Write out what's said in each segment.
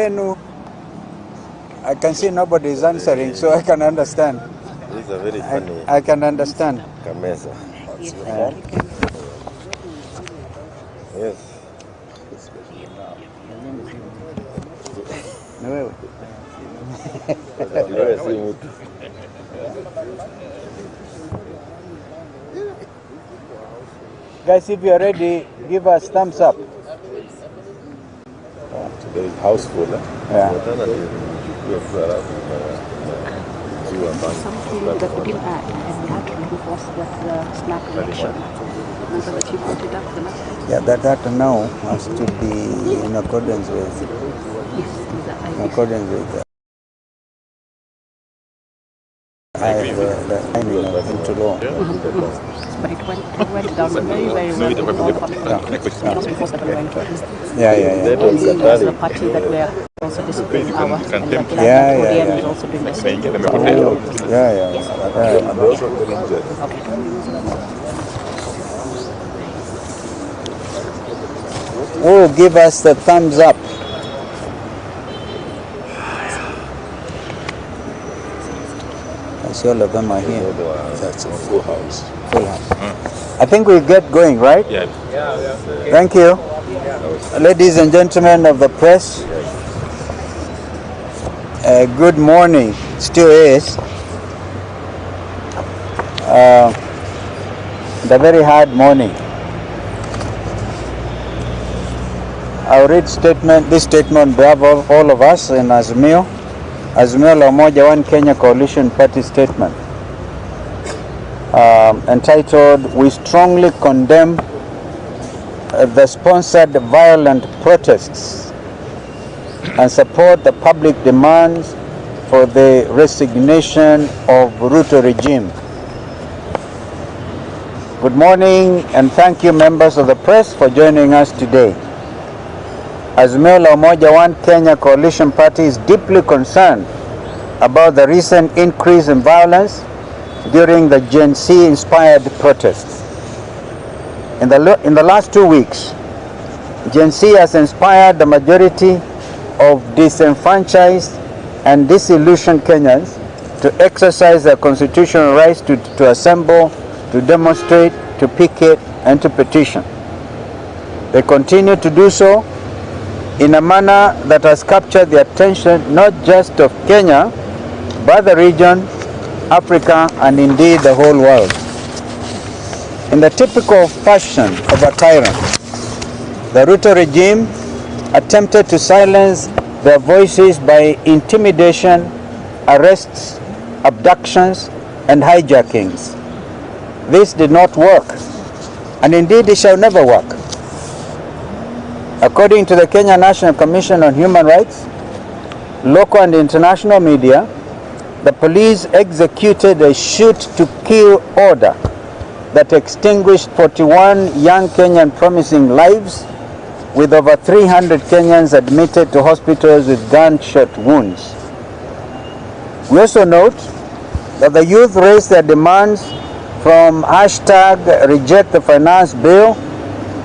I can see nobody is answering, so I can understand. This is a very funny. I can understand. Kamesa. Yes. Guys, if you're ready, give us thumbs up. Today is houseful. Yeah. Something that we didn't add and we had to reinforce was the snap election. Remember that you pointed out the last time? Yeah, that now has to be in accordance with. Yes, in accordance with the timing into law. But it went down very, very well with all public just before the went. Yeah. Only as the party that we are also disciplining our and ODM is also doing the same. Yeah. Okay. Oh, give us the thumbs up. I see all of them are here. That's a full house. Full house. I think we get going, right? Yeah. Thank you. Ladies and gentlemen of the press, good morning. Still is. The very hard morning. I'll read this statement on behalf of all of us in Azimio la Umoja One Kenya Coalition Party statement entitled, "We strongly condemn the sponsored violent protests and support the public demands for the resignation of Ruto regime." Good morning and thank you, members of the press, for joining us today. Azimio la Umoja One Kenya Coalition Party is deeply concerned about the recent increase in violence during the Gen Z-inspired protests. In the last 2 weeks, Gen Z has inspired the majority of disenfranchised and disillusioned Kenyans to exercise their constitutional rights to assemble, to demonstrate, to picket, and to petition. They continue to do so in a manner that has captured the attention not just of Kenya, but the region, Africa, and indeed the whole world. In the typical fashion of a tyrant, the Ruto regime attempted to silence their voices by intimidation, arrests, abductions, and hijackings. This did not work, and indeed it shall never work. According to the Kenya National Commission on Human Rights, local and international media, the police executed a shoot-to-kill order that extinguished 41 young Kenyan promising lives, with over 300 Kenyans admitted to hospitals with gunshot wounds. We also note that the youth raised their demands from hashtag reject the finance bill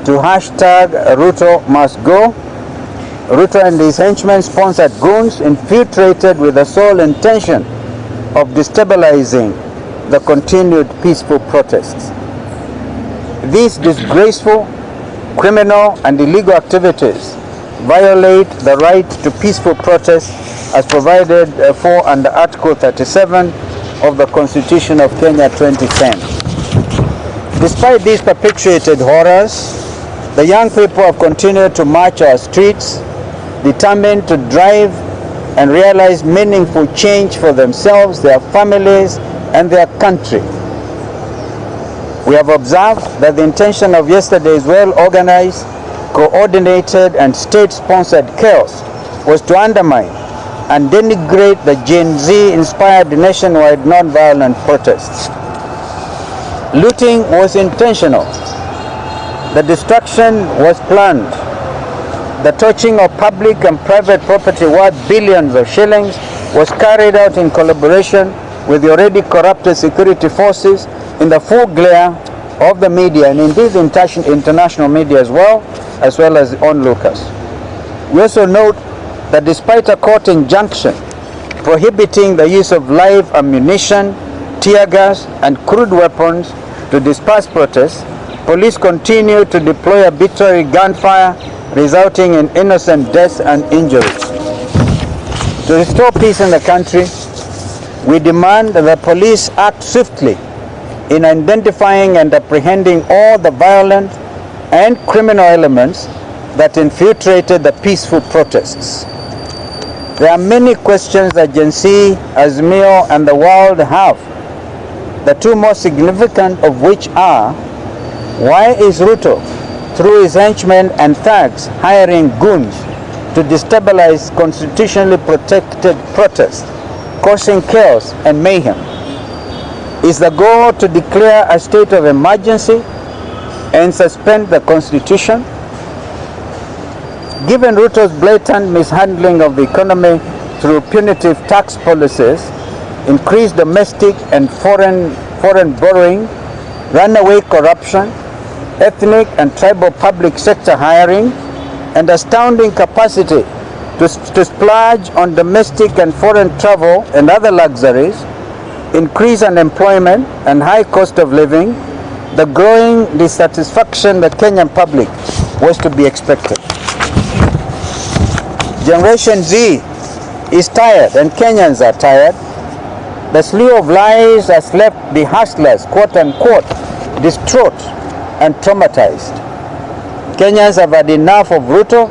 to hashtag Ruto must go. Ruto and his henchmen sponsored goons infiltrated with the sole intention of destabilizing the continued peaceful protests. These disgraceful, criminal, and illegal activities violate the right to peaceful protest as provided for under Article 37 of the Constitution of Kenya 2010. Despite these perpetuated horrors, the young people have continued to march our streets, determined to drive and realize meaningful change for themselves, their families, and their country. We have observed that the intention of yesterday's well-organized, coordinated, and state-sponsored chaos was to undermine and denigrate the Gen Z-inspired nationwide non-violent protests. Looting was intentional. The destruction was planned. The torching of public and private property worth billions of shillings was carried out in collaboration with the already corrupted security forces in the full glare of the media and indeed the international media as well as onlookers. We also note that despite a court injunction prohibiting the use of live ammunition, tear gas, and crude weapons to disperse protests, police continue to deploy arbitrary gunfire, resulting in innocent deaths and injuries. To restore peace in the country, we demand that the police act swiftly in identifying and apprehending all the violent and criminal elements that infiltrated the peaceful protests. There are many questions that Gen Z, Azimio, and the world have, the two most significant of which are: why is Ruto, through his henchmen and thugs, hiring goons to destabilize constitutionally protected protests, causing chaos and mayhem? Is the goal to declare a state of emergency and suspend the constitution? Given Ruto's blatant mishandling of the economy through punitive tax policies, increased domestic and foreign borrowing, runaway corruption, ethnic and tribal public sector hiring, and astounding capacity to splurge on domestic and foreign travel and other luxuries, increased unemployment and high cost of living, the growing dissatisfaction the Kenyan public was to be expected. Generation Z is tired and Kenyans are tired. The slew of lies has left the hustlers, quote unquote, distraught and traumatized. Kenyans have had enough of Ruto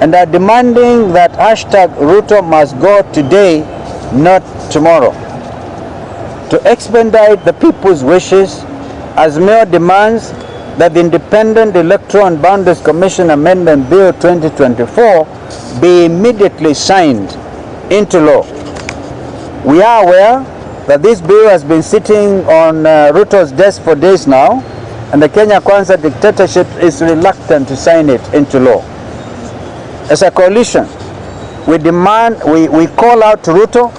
and are demanding that #Ruto must go today, not tomorrow. To expedite the people's wishes, Azimio demands that the Independent Electoral and Boundaries Commission Amendment Bill 2024 be immediately signed into law. We are aware that this bill has been sitting on Ruto's desk for days now, and the Kenya Kwanza dictatorship is reluctant to sign it into law. As a coalition, we call out to Ruto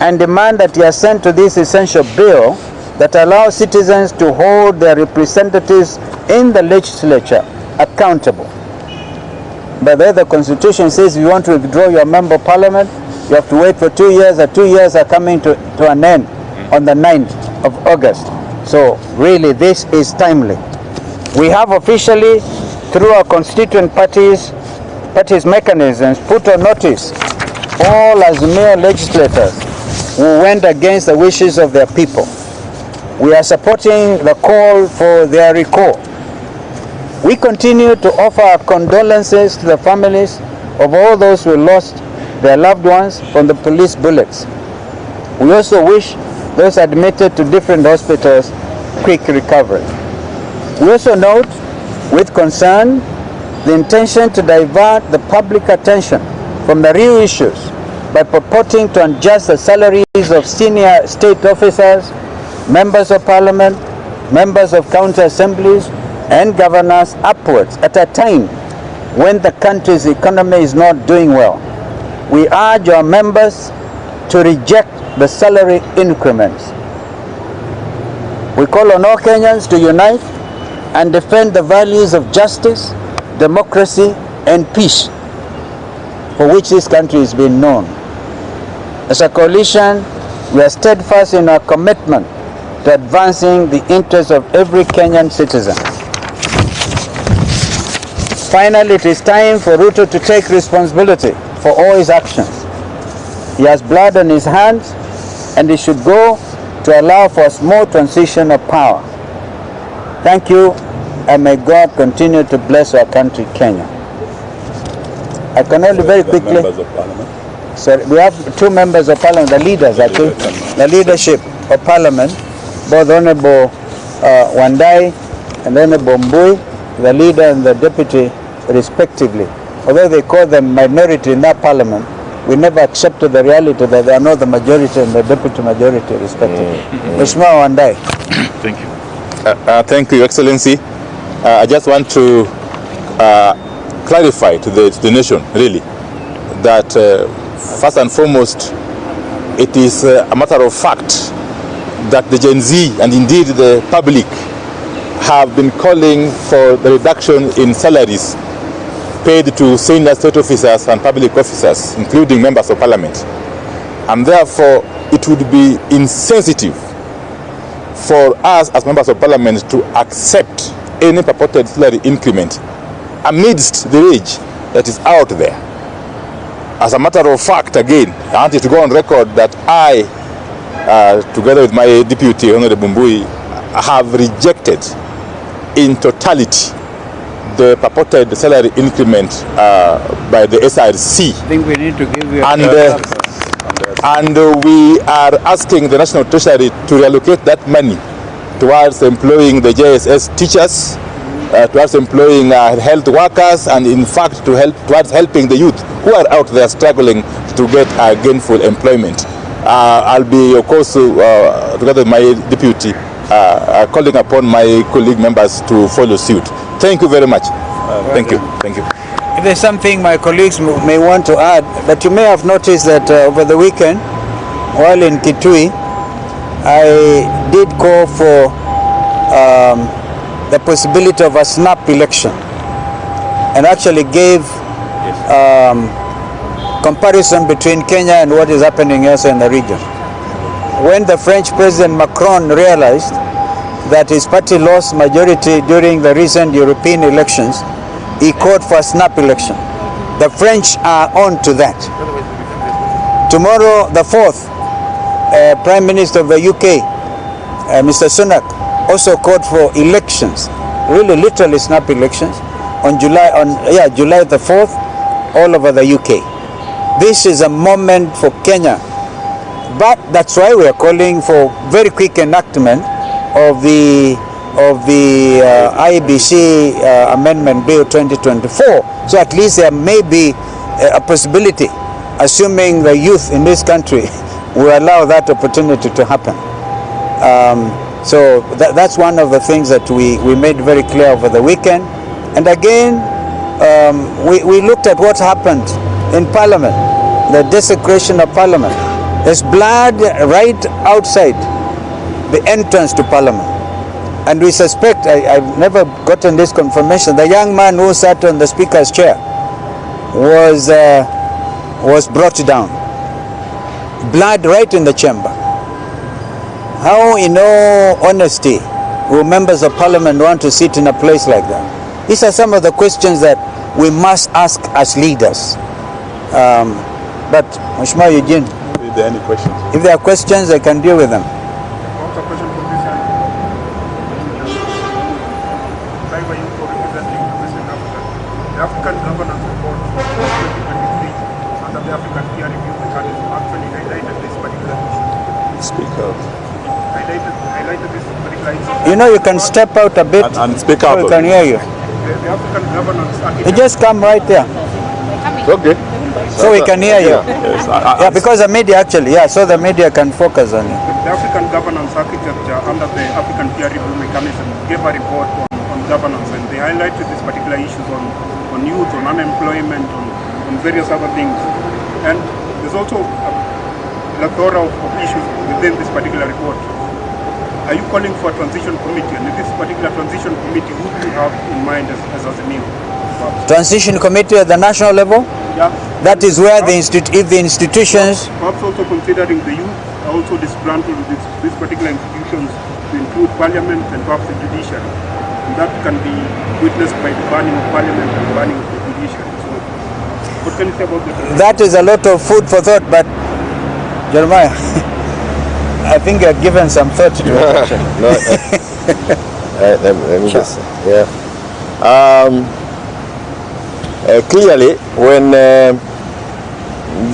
and demand that he assent to this essential bill that allows citizens to hold their representatives in the legislature accountable. But the Constitution says if you want to withdraw your member of parliament, you have to wait for 2 years, and 2 years are coming to an end on the 9th of August. So really this is timely. We have officially, through our constituent parties mechanisms, put on notice all Azimio legislators who went against the wishes of their people. We are supporting the call for their recall. We continue to offer our condolences to the families of all those who lost their loved ones from the police bullets. We also wish those admitted to different hospitals quick recovery. We also note with concern the intention to divert the public attention from the real issues by purporting to adjust the salaries of senior state officers, members of parliament, members of county assemblies, and governors upwards at a time when the country's economy is not doing well. We urge our members to reject the salary increments. We call on all Kenyans to unite and defend the values of justice, democracy, and peace for which this country has been known. As a coalition, we are steadfast in our commitment to advancing the interests of every Kenyan citizen. Finally, it is time for Ruto to take responsibility for all his actions. He has blood on his hands, and he should go to allow for a smooth transition of power. Thank you, and may God continue to bless our country, Kenya. I can only very quickly... Members of Parliament. So we have 2 members of parliament, the leaders actually, the leadership of parliament, both Honorable Wandai and Honorable Mbui, the leader and the deputy respectively. Although they call them minority in that parliament, we never accepted the reality that they are not the majority and the deputy majority respectively. Mheshimiwa Wandai. Thank you. Thank you, Excellency. I just want to clarify to the nation, really, that first and foremost, it is a matter of fact that the Gen Z and indeed the public have been calling for the reduction in salaries paid to senior state officers and public officers, including members of parliament. And therefore, it would be insensitive for us as members of parliament to accept any purported salary increment amidst the rage that is out there. As a matter of fact, again, I want you to go on record that I, together with my deputy, Honorable Mbui, have rejected in totality the purported salary increment by the SRC. I think we need to give you and we are asking the National Treasury to reallocate that money towards employing the JSS teachers, towards employing health workers, and in fact towards helping the youth who are out there struggling to get gainful employment. I'll be, of course, together with my deputy, calling upon my colleague members to follow suit. Thank you very much. Thank you. Thank you. If there's something my colleagues may want to add, but you may have noticed that over the weekend, while in Kitui, I did call for the possibility of a snap election, and actually gave comparison between Kenya and what is happening also in the region. When the French President Macron realized that his party lost majority during the recent European elections, he called for a snap election. The French are on to that. Tomorrow, the 4th, Prime Minister of the UK, Mr. Sunak, also called for elections, really literally snap elections, on July the 4th, all over the UK. This is a moment for Kenya, but that's why we are calling for very quick enactment of the IBC Amendment Bill 2024. So at least there may be a possibility, assuming the youth in this country will allow that opportunity to happen. So that's one of the things that we made very clear over the weekend. And again, we looked at what happened in Parliament, the desecration of Parliament. There's blood right outside the entrance to Parliament. And we suspect, I've never gotten this confirmation, the young man who sat on the Speaker's chair was brought down. Blood right in the chamber. How, in all honesty, will members of Parliament want to sit in a place like that? These are some of the questions that we must ask as leaders. But, Mheshimiwa Eugene, If there are any questions? If there are questions, I can deal with them. The African Governance Report 2023 under the African Peer Review Mechanism actually highlighted this particular issue. Speak out. Highlighted this particular issue. You know, you can step out a bit and speak so out. we can hear you. The African Governance You Architecture. just come right there Okay. so we can hear you. Yes, Yeah, because the media actually, so the media can focus on you. The African Governance Architecture under the African Peer Review Mechanism gave a report on governance, and they highlighted these particular issues on youth, on unemployment, on various other things. And there's also a plethora of issues within this particular report. Are you calling for a transition committee? And in this particular transition committee, who do you have in mind as Azimio? Transition committee at the national level? Yeah. That is where if the institutions... Perhaps also considering the youth, also dismantle these particular institutions to include parliament and perhaps the judiciary. And that can be witnessed by the banning of parliament and the banning of the judiciary. So, what can you say about that? That is a lot of food for thought, but Jeremiah, I think you're given some thought to it. No, let me just say, clearly, when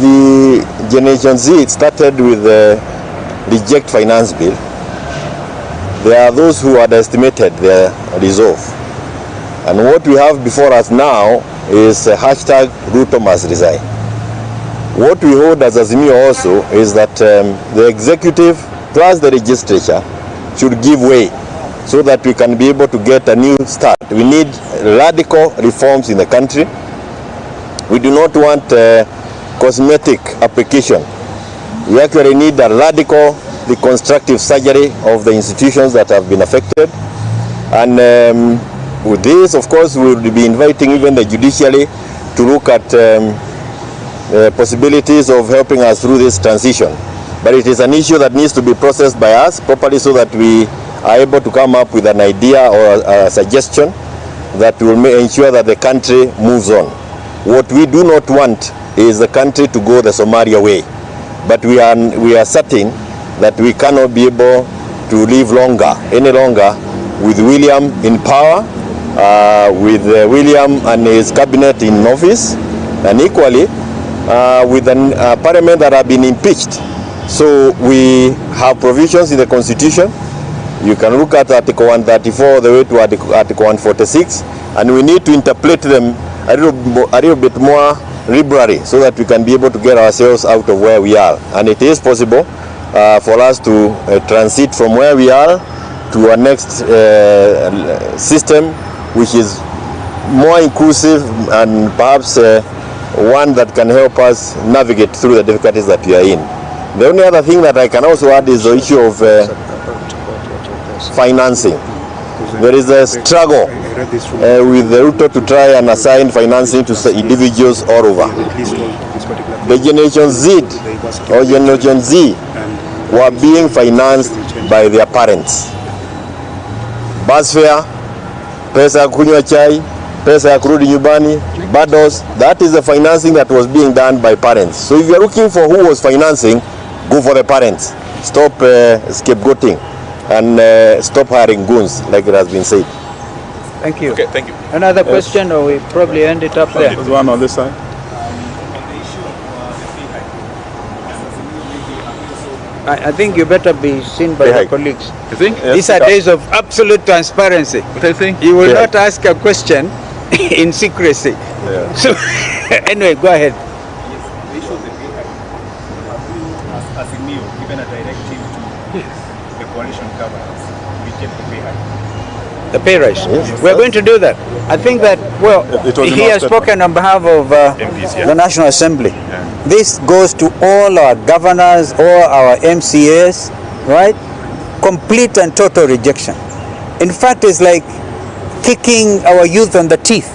the Generation Z started with the Reject Finance Bill, there are those who had estimated their resolve. And what we have before us now is hashtag Ruto must resign. What we hold as Azimio also is that the executive plus the legislature should give way so that we can be able to get a new start. We need radical reforms in the country. We do not want cosmetic application. We actually need a radical reconstructive surgery of the institutions that have been affected. And with this, of course, we will be inviting even the judiciary to look at possibilities of helping us through this transition. But it is an issue that needs to be processed by us properly so that we are able to come up with an idea or a suggestion that will ensure that the country moves on. What we do not want is the country to go the Somalia way. But we are certain that we cannot be able to live any longer with William in power, with William and his cabinet in office, and equally with a parliament that have been impeached. So we have provisions in the Constitution. You can look at Article 134 all the way to Article 146, and we need to interpret them a little bit more liberally so that we can be able to get ourselves out of where we are. And it is possible for us to transit from where we are to a next system which is more inclusive and perhaps one that can help us navigate through the difficulties that we are in. The only other thing that I can also add is the issue of financing. There is a struggle with the Ruto to try and assign financing to individuals all over. The Generation Z or Generation Z were being financed by their parents. Bus fare, pesa ya kunywa chai, pesa ya kurudi nyumbani, bundles, that is the financing that was being done by parents. So if you are looking for who was financing, go for the parents. Stop scapegoating and stop hiring goons, like it has been said. Thank you. Okay, thank you. Another question, or we probably end it up there? There's one on this side. I think you better be seen by your colleagues. You think? These are days of absolute transparency. What do you think? You will not ask a question in secrecy. Yeah. So, anyway, go ahead. The issue of the pay hike. Has Azimio given a directive to the coalition governance to reject the pay hike? The pay rise. Yes. We're going to do that. I think that, well, It was he has spoken on behalf of MPs, yeah. the National Assembly. This goes to all our governors, all our MCAs, right? Complete and total rejection. In fact, it's like kicking our youth on the teeth.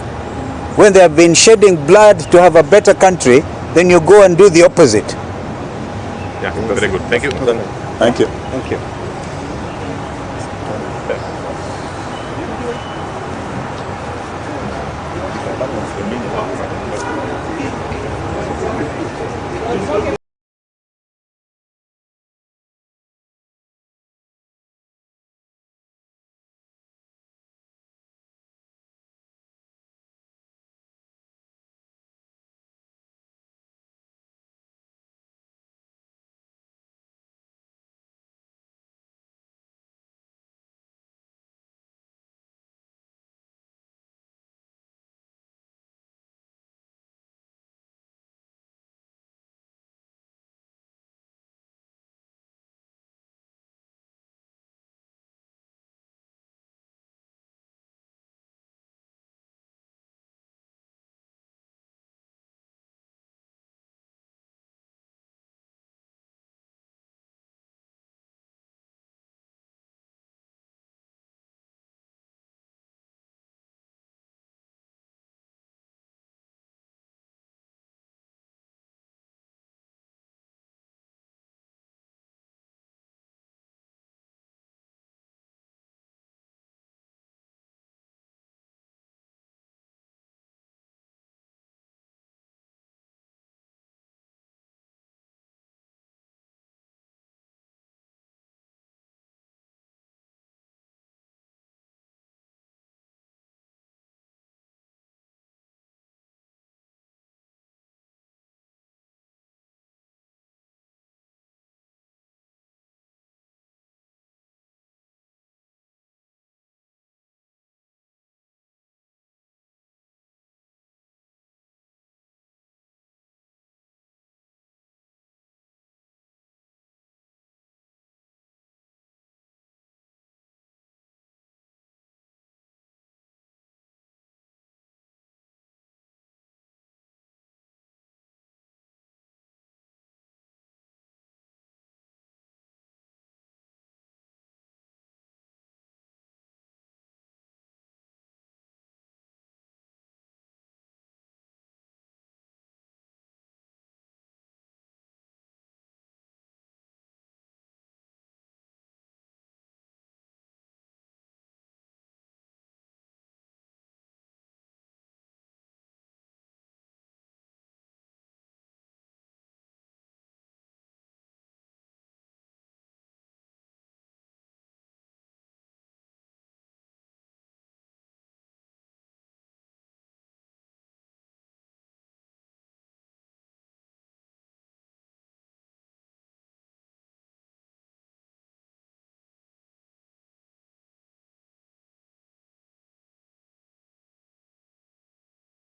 When they have been shedding blood to have a better country, then you go and do the opposite. Yeah, very good. Thank you. Thank you. Thank you.